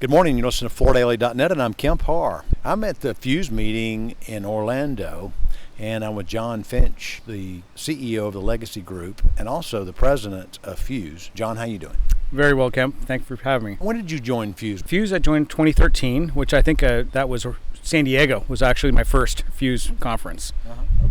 Good morning. You listen to FloorDaily.net, and I'm Kemp Harr. I'm at the Fuse meeting in Orlando, and I'm with John Finch, the CEO of the Legacy Group, and also the president of Fuse. John, how you doing? Very well, Kemp. Thanks for having me. When did you join Fuse? Fuse, I joined 2013, which I think that was San Diego was actually my first Fuse conference.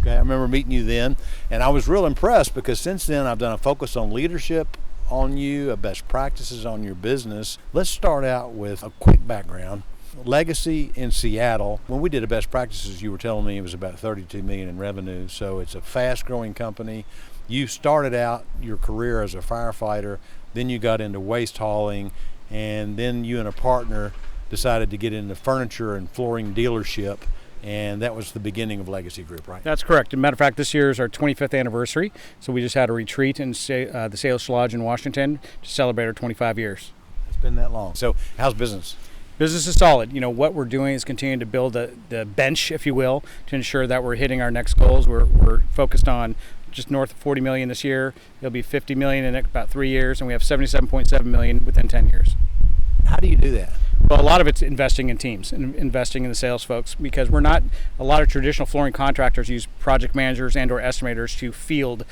Okay, I remember meeting you then, and I was real impressed because since then I've done a focus on leadership on you, best practices on your business. Let's start out with a quick background. Legacy in Seattle, when we did a best practices, you were telling me it was about $32 million in revenue, so it's a fast-growing company. You started out your career as a firefighter, then you got into waste hauling, and then you and a partner decided to get into furniture and flooring dealership, and that was the beginning of Legacy Group, right? That's correct. As a matter of fact, this year is our 25th anniversary, so we just had a retreat in the Sales Lodge in Washington to celebrate our 25 years. It's been that long. So how's business? Business is solid. You know, what we're doing is continuing to build the bench, if you will, to ensure that we're hitting our next goals. We're focused on just north of $40 million this year. It'll be $50 million in about 3 years, and we have $77.7 million within 10 years. How do you do that? Well, a lot of it's investing in teams and investing in the sales folks, because a lot of traditional flooring contractors use project managers and or estimators to field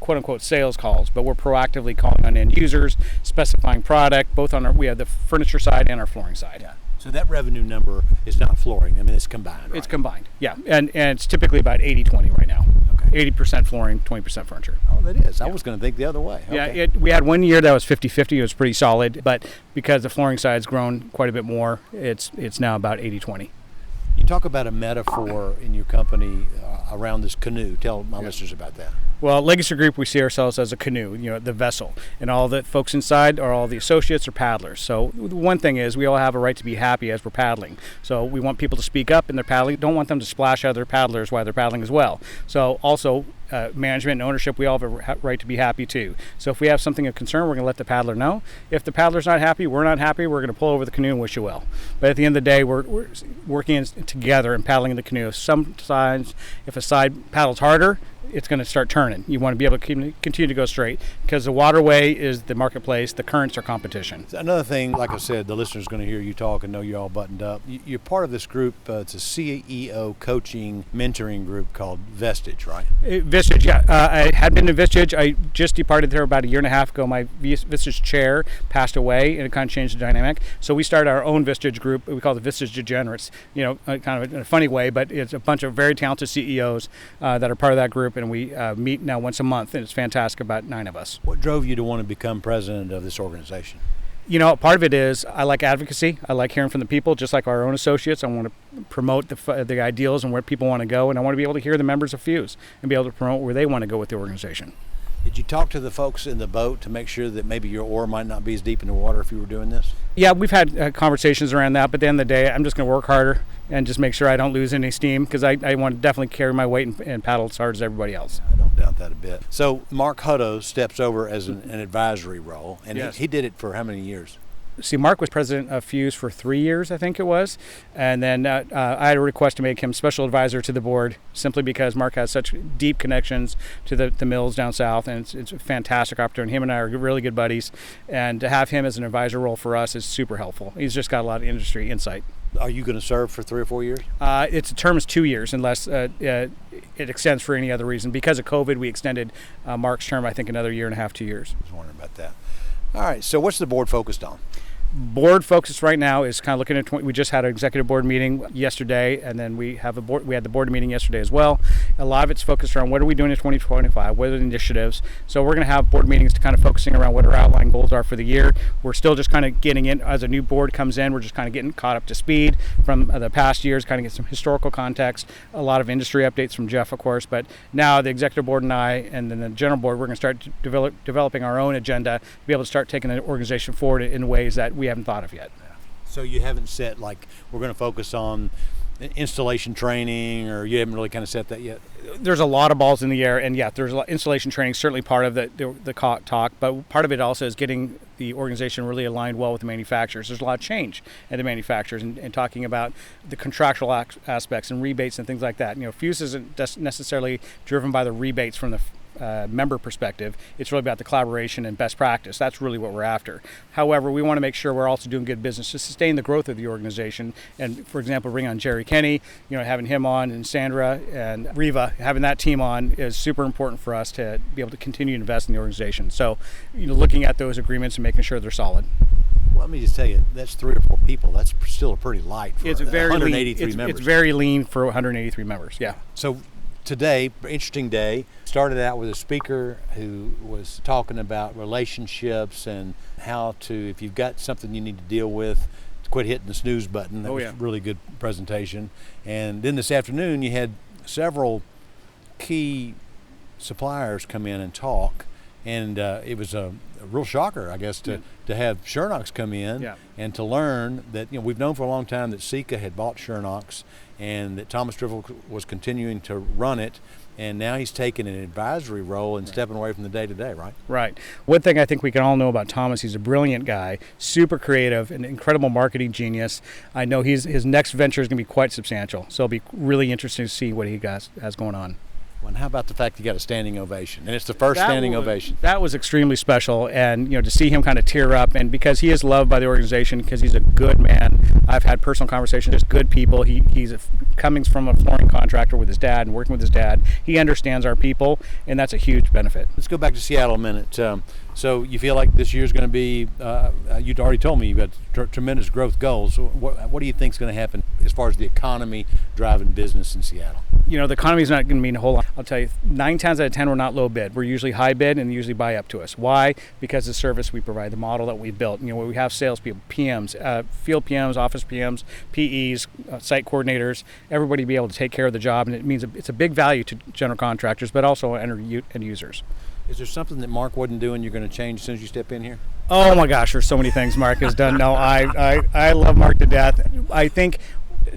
quote unquote sales calls, but we're proactively calling on end users, specifying product, we have the furniture side and our flooring side. Yeah. So that revenue number is not flooring. I mean, it's combined, right? It's combined, yeah. And it's typically about 80-20 right now. Okay. 80% flooring, 20% furniture. Oh, that is. Yeah. I was going to think the other way. Okay. Yeah, we had 1 year that was 50-50. It was pretty solid, but because the flooring side's grown quite a bit more, it's now about 80-20. You talk about a metaphor in your company around this canoe. Tell my listeners about that. Well, Legacy Group, we see ourselves as a canoe, the vessel, and all the folks inside are all the associates or paddlers. So one thing is we all have a right to be happy as we're paddling. So we want people to speak up in their paddling. Don't want them to splash other paddlers while they're paddling as well. So also management and ownership, we all have a right to be happy too. So if we have something of concern, we're going to let the paddler know. If the paddler's not happy, we're not happy, we're going to pull over the canoe and wish you well. But at the end of the day, we're working together and paddling in the canoe. Sometimes if a side paddles harder, it's going to start turning. You want to be able to continue to go straight, because the waterway is the marketplace, the currents are competition. Another thing, like I said, the listener's going to hear you talk and know you're all buttoned up. You're part of this group, it's a CEO coaching, mentoring group called Vestige, right? Vestige, yeah. I had been to Vestige. I just departed there about a year and a half ago. My Vestige chair passed away, and it kind of changed the dynamic. So we started our own Vestige group. We call it the Vestige Degenerates, kind of in a funny way, but it's a bunch of very talented CEOs that are part of that group. And we meet now once a month, and it's fantastic, about 9 of us. What drove you to want to become president of this organization? Part of it is I like advocacy. I like hearing from the people, just like our own associates. I want to promote the ideals and where people want to go, and I want to be able to hear the members of Fuse and be able to promote where they want to go with the organization. Did you talk to the folks in the boat to make sure that maybe your oar might not be as deep in the water if you were doing this? Yeah, we've had conversations around that, but at the end of the day, I'm just going to work harder and just make sure I don't lose any steam, because I want to definitely carry my weight and paddle as hard as everybody else. I don't doubt that a bit. So Mark Hutto steps over as an advisory role, and yes. He did it for how many years? See, Mark was president of Fuse for 3 years, I think it was, and then I had a request to make him special advisor to the board, simply because Mark has such deep connections to the mills down south, and it's a fantastic opportunity. Him and I are really good buddies, and to have him as an advisor role for us is super helpful. He's just got a lot of industry insight. Are you going to serve for 3 or 4 years? Its term is 2 years, unless it extends for any other reason. Because of COVID, we extended Mark's term, I think, another year and a half, 2 years. I was wondering about that. All right, so what's the board focused on? Board focus right now is kind of looking at. We just had an executive board meeting yesterday, and then we had the board meeting yesterday as well. A lot of it's focused around what are we doing in 2025, what are the initiatives. So we're going to have board meetings kind of focusing around what our outline goals are for the year. We're still just kind of getting in as a new board comes in. We're just kind of getting caught up to speed from the past years, kind of get some historical context, a lot of industry updates from Jeff, of course. But now the executive board and I, and then the general board, we're going to start developing our own agenda to be able to start taking the organization forward in ways that we haven't thought of yet. So you haven't set, like, we're going to focus on installation training, or you haven't really kind of set that yet? There's a lot of balls in the air, and yeah, there's a lot, installation training certainly part of the talk, but part of it also is getting the organization really aligned well with the manufacturers. There's a lot of change at the manufacturers, and talking about the contractual aspects and rebates and things like that. Fuse isn't necessarily driven by the rebates from the member perspective. It's really about the collaboration and best practice. That's really what we're after. However, we want to make sure we're also doing good business to sustain the growth of the organization. And for example, bring on Jerry Kenny, having him on, and Sandra and Riva, having that team on is super important for us to be able to continue to invest in the organization. So, looking at those agreements and making sure they're solid. Well, let me just tell you, that's 3 or 4 people. That's still a pretty light for It's very 183 lean. members. It's very lean for 183 members. Yeah. So today, interesting day. Started out with a speaker who was talking about relationships and how to, if you've got something you need to deal with, to quit hitting the snooze button. That was a really good presentation. And then this afternoon, you had several key suppliers come in and talk. And it was a real shocker, I guess, to have Shernox come in and to learn that, we've known for a long time that Sika had bought Shernox and that Thomas Driffel was continuing to run it. And now he's taking an advisory role and stepping away from the day-to-day, right? Right. One thing I think we can all know about Thomas, he's a brilliant guy, super creative, an incredible marketing genius. I know his next venture is going to be quite substantial. So it'll be really interesting to see what he has going on. And how about the fact you got a standing ovation? And it's the first standing ovation. That was extremely special. And, to see him kind of tear up, and because he is loved by the organization, because he's a good man. I've had personal conversations, just good people. He's coming from a flooring contractor with his dad and working with his dad. He understands our people, and that's a huge benefit. Let's go back to Seattle a minute. So you feel like this year is going to be, you'd already told me you've got tremendous growth goals. So what do you think is going to happen as far as the economy driving business in Seattle? The economy is not going to mean a whole lot. I'll tell you, 9 times out of 10, we're not low bid. We're usually high bid, and they usually buy up to us. Why? Because of the service we provide, the model that we built. Where we have salespeople, PMs, field PMs, office PMs, PEs, site coordinators, everybody be able to take care of the job, and it means it's a big value to general contractors, but also end users. Is there something that Mark wasn't doing you're going to change as soon as you step in here? Oh my gosh, there's so many things Mark has done. No, I love Mark to death. I think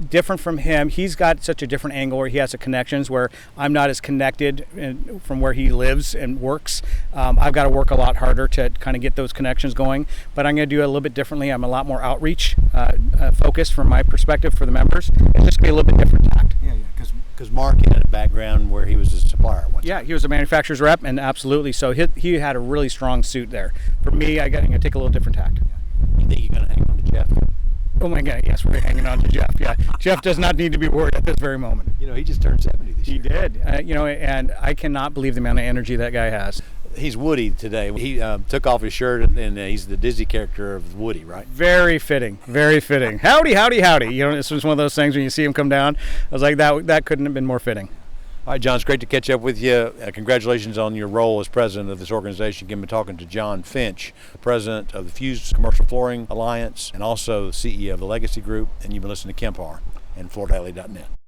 different from him, he's got such a different angle where he has the connections where I'm not as connected from where he lives and works. I've got to work a lot harder to kind of get those connections going, but I'm going to do it a little bit differently. I'm a lot more outreach focused from my perspective for the members. It's just going to be a little bit different tact. Yeah, because Mark had a background where he was a supplier at one time. Yeah, he was a manufacturer's rep, and absolutely. So he had a really strong suit there. For me, I'm going to take a little different tact. You think you're going to hang on to Jeff? Oh my God, yes, we're hanging on to Jeff. Yeah, Jeff does not need to be worried at this very moment. He just turned 70 this year. He did. And I cannot believe the amount of energy that guy has. He's Woody today. He took off his shirt, and he's the Disney character of Woody, right? Very fitting, very fitting. Howdy, howdy, howdy. This was one of those things when you see him come down, I was like, that couldn't have been more fitting. All right, John, it's great to catch up with you. Congratulations on your role as president of this organization. Again, we're talking to John Finch, the president of the Fused Commercial Flooring Alliance, and also the CEO of the Legacy Group. And you've been listening to Kemp Harr and FloorDaily.net.